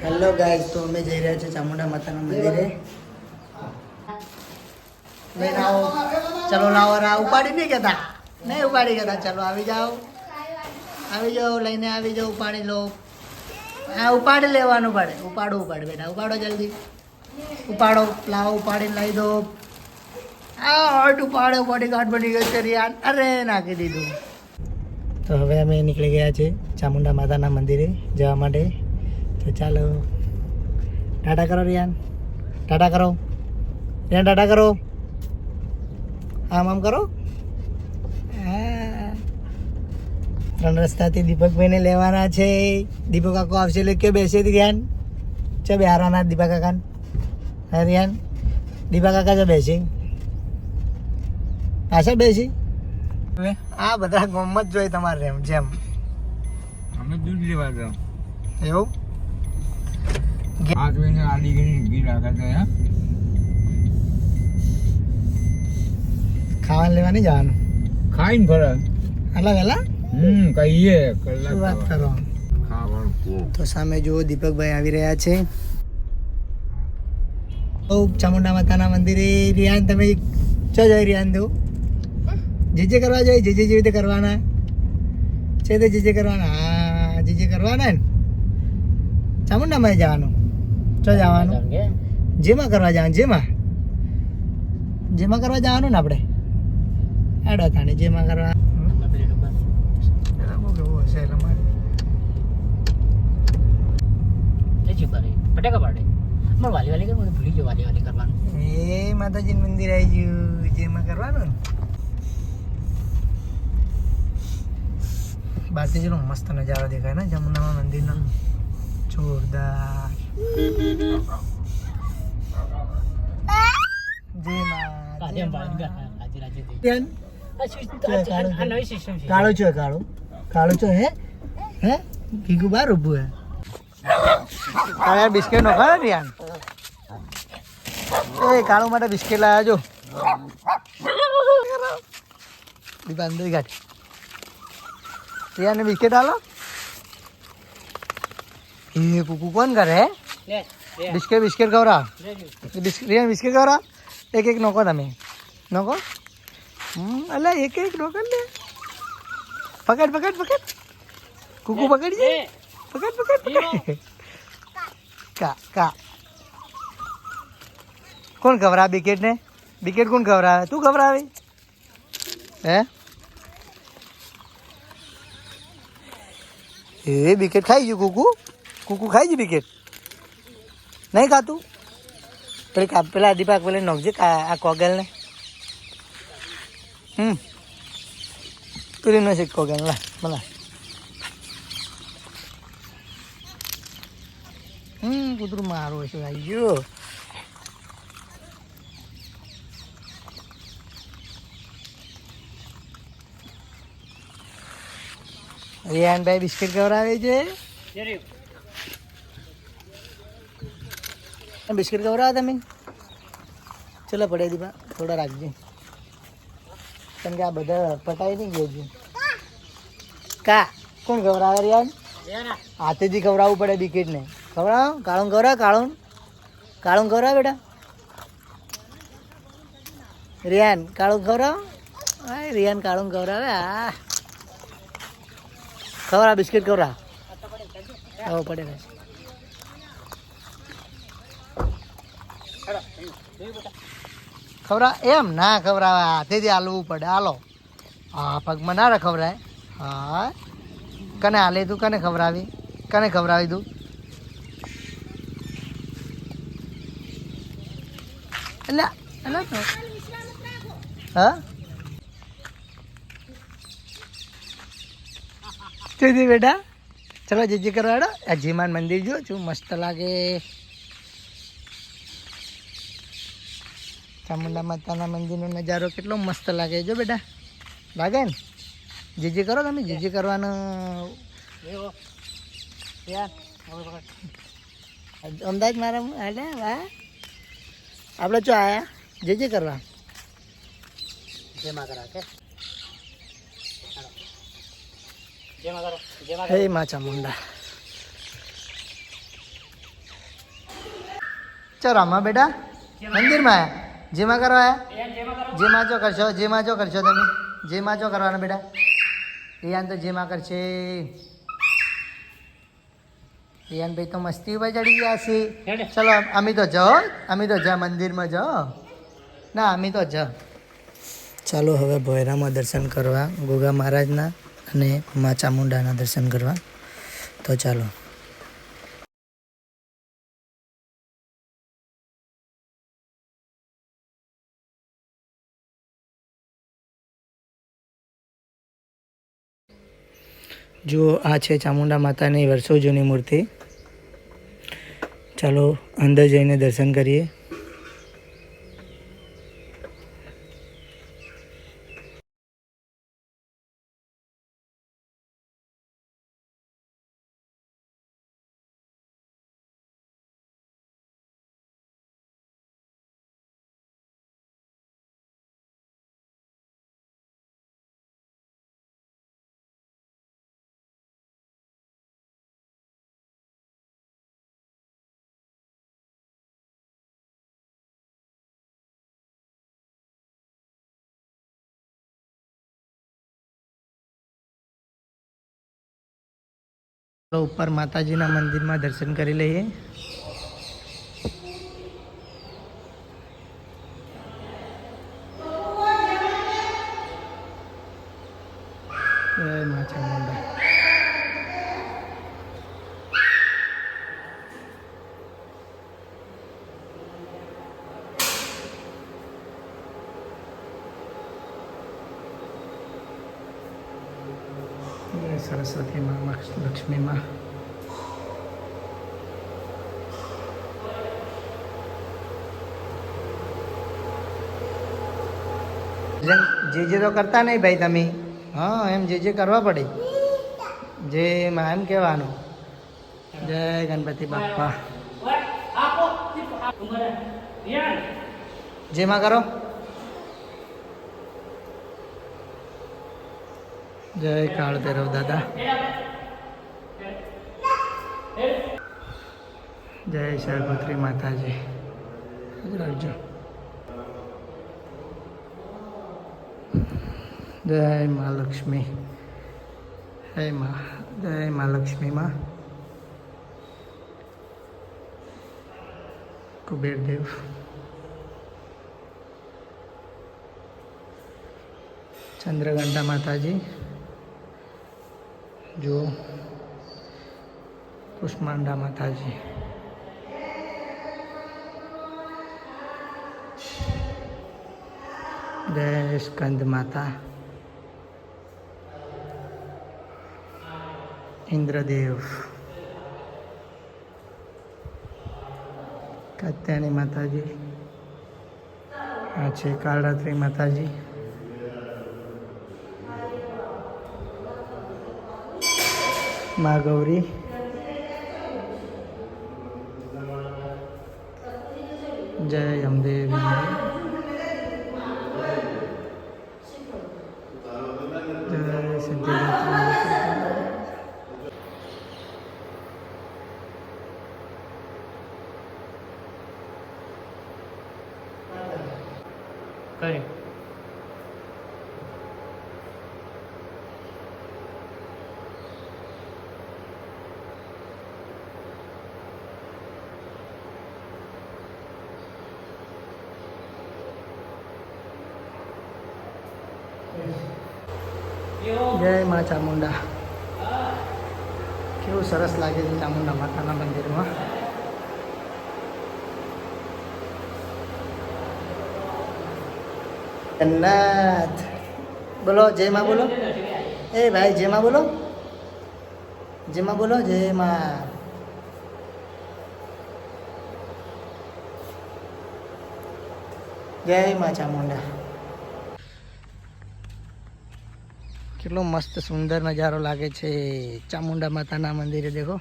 Hello guys, તો અમે જઈ રહ્યા છીએ ચામુંડા માતાના મંદિરે. બેન આવો, ચલો લાવો. ઉપાડી નહીં ગયા, નહીં ઉપાડી ગયા. ચલો આવી જાઓ, લઈને આવી જાઓ, ઉપાડી લો. હા, ઉપાડી લેવાનું પડે. ઉપાડો બેટા, ઉપાડો જલ્દી. ઉપાડો, લાવો, ઉપાડીને લઈ દો. હા, ઉપાડો, બોડીગાર્ડ બની ગયો છે યાર. અરે નાખી દીધું. તો હવે અમે નીકળી ગયા છીએ ચામુંડા માતાના મંદિરે જવા માટે. તો ચાલો, ટાટા કરો રિયાન, ટાટા કરો રિયાન, ટાટા કરો. આમ કરો. હા, 3 રસ્તાથી દીપકભાઈને લેવાના છે. દીપક કાકો આવશે એટલે કે બેસે રિયાન ચો બેહારવાના દીપક કાકાને. હા રિયાન, દીપક કાકા જો બેસી પાછળ બેસી. આ બધા ગમત જોઈએ તમારે જેમ અમે દૂધ લેવા દો એવું. આ જોઈને આડી ગઈ ઘી રાખે છે. ખાવાનું લેવા નહીં જવાનું, ખાઈને ફરે અલગ અલગ. કહીએ શું વાત કરો. ખાવાનું. તો સામે જુઓ દીપકભાઈ આવી રહ્યા છે. ચામુંડા માતાના મંદિરે. રિયાન તમે ચો જાય રિયાન તું જે કરવા જોઈએ, જે જેવી રીતે કરવાના છે તે જે કરવાના. હા, જે કરવાના ને ચામુંડામાં જવાનું. ચો જવાનું, જેમાં કરવા જવાનું, જેમાં કરવા જવાનું ને આપણે. એડો થાણે જેમાં કરવા. એ માતાજી મંદિર આવી ગયું, જેમાં કરવાનું ને. બહારથી ચલો મસ્ત નજારો દેખાય ને જમુનામાં મંદિરનો, જોરદાર. કાળો છો, કાળો છો. હે ભીગું બાર ઉભું હે. તારે બિસ્કિટ નો ખા રિયાન. એ કાળો માટે બિસ્કિટ લાવ્યા જો. દીપા અંદર ગાડી રિયાને બિસ્કિટ આલો. એ કુકુ કોણ કરે હે? બિસ્કિટ ખવરા. રિયાન બિસ્કિટ ખવરા. એક નોકો તમે નોકો. અલા એક નોકો લે. પકડ કુકુ પકડીએ. પકડ કા કોણ ખવરા બિસ્કિટ ને? બિસ્કિટ કોણ ખવરાવે? તું ખવરાવે હે? એ બિસ્કિટ ખાઈ ગયું કુકુ ખાઈ ગયું બિસ્કિટ નહીં ખાતું. પેલા દીપક પેલા નોખજે આ કોગલ ને. તું નો શીખ કોગલ લા મને. કૂતરું મારું હશે. આવી ગયો. રિયાનભાઈ બિસ્કિટ ખવડાવે છે. બિસ્કિટ ખવડાવો તમે. ચલો પડે દીપા થોડા રાખજે, કેમ કે આ બધા પટાઈ નહીં ગયો છે. કા કોણ ખવડાવે રિયાન? હાથેથી ખવડાવવું પડે બિસ્કિટ ને. ખવડાવો. કાળું ખવડાવ. કાળું ખવડાવ બેટા. રિયાન કાળું ખવડાવ. હા રિયાન કાળું ખવડાવે. હા ખવડાવ બિસ્કિટ ખવડાવ. આવો પડે ખવડાવ. એમ ના ખવડાવે, હાથેથી હાલવું પડે. હાલો. હા પગમાં ના ખવડાય. હા કને હાલે તું? કને ખવડાવી તું? એટલે હા તું બેટા ચલો જે કરવાડો. આ જીમાન મંદિર જો શું મસ્ત લાગે. ચામુંડા માતાના મંદિરનો નજારો કેટલો મસ્ત લાગે જો બેટા. લાગે ને? જે કરો તમે, જે કરવાનું. અમદાવાદ મારા હાલે વાહ. આપણે ચો આયા જે કરવા. જેમાં કરા કે હે મા ચામુંડા. ચો રામા બેટા મંદિરમાં આયા જેમાં કરવા આયા જેમાં જો કરશો તમે જેમાં જો કરવાના બેટા રિયાન તો જેમાં કરશે રિયાન ભાઈ તો મસ્તી ઉપર ચડી ગયા છે ચલો અમે તો જા મંદિરમાં જાઓ ના અમે તો જા ચાલો હવે ભોયરામાં દર્શન કરવા ગોગા મહારાજના અને મા ચામુંડાના દર્શન કરવા તો ચાલો જો આ છે ચામુંડા માતાની વર્ષો જૂની મૂર્તિ ચાલો અંદર જઈને દર્શન કરીએ તો ઉપર માતાજીના મંદિરમાં દર્શન કરી લઈએ જય મા ચામુંડા જય સરસ્વતી માં લક્ષ્મી માં જે તો કરતા નહીં ભાઈ તમે હા એમ જે કરવા પડે જે માં એમ કહેવાનું જય ગણપતિ બાપ્પા જેમાં કરો જય કાળ ભૈરવ દાદા જય શરભત્રી માતાજી રાખજો જય મા લક્ષ્મી જય મા લક્ષ્મી માં કુબેરદેવ ચંદ્રઘંટા માતાજી જો કુષ્માંડા માતાજી જય સ્કંદ માતા ઇન્દ્રદેવ કાત્યાયની માતાજી આ છે કાળરાત્રી માતાજી મા ગૌરી જય અંબેવી જય સિદ્ધિદાત્રી કઈ જય મા ચામુંડા કેવું સરસ લાગે છે ચામુંડા માતાના મંદિરમાં જગન્નાથ બોલો જય માં બોલો એ ભાઈ જય માં બોલો જય માં જય મા ચામુંડા કેટલો મસ્ત સુંદર નજારો લાગે છે ચામુંડા માતાના મંદિરે દેખો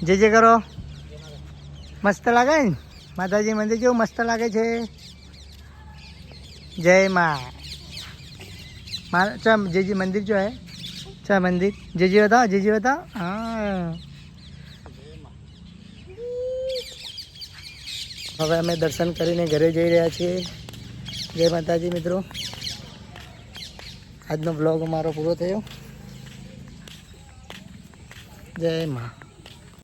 જે કરો મસ્ત લાગે ને માતાજી મંદિર કેવું મસ્ત લાગે છે જય માં જે મંદિર જો હે છે મંદિર જીજી હતા હા. હવે અમે દર્શન કરીને ઘરે જઈ રહ્યા છીએ. જય માતાજી મિત્રો. આજનો બ્લોગ અમારો પૂરો થયો. જય મા.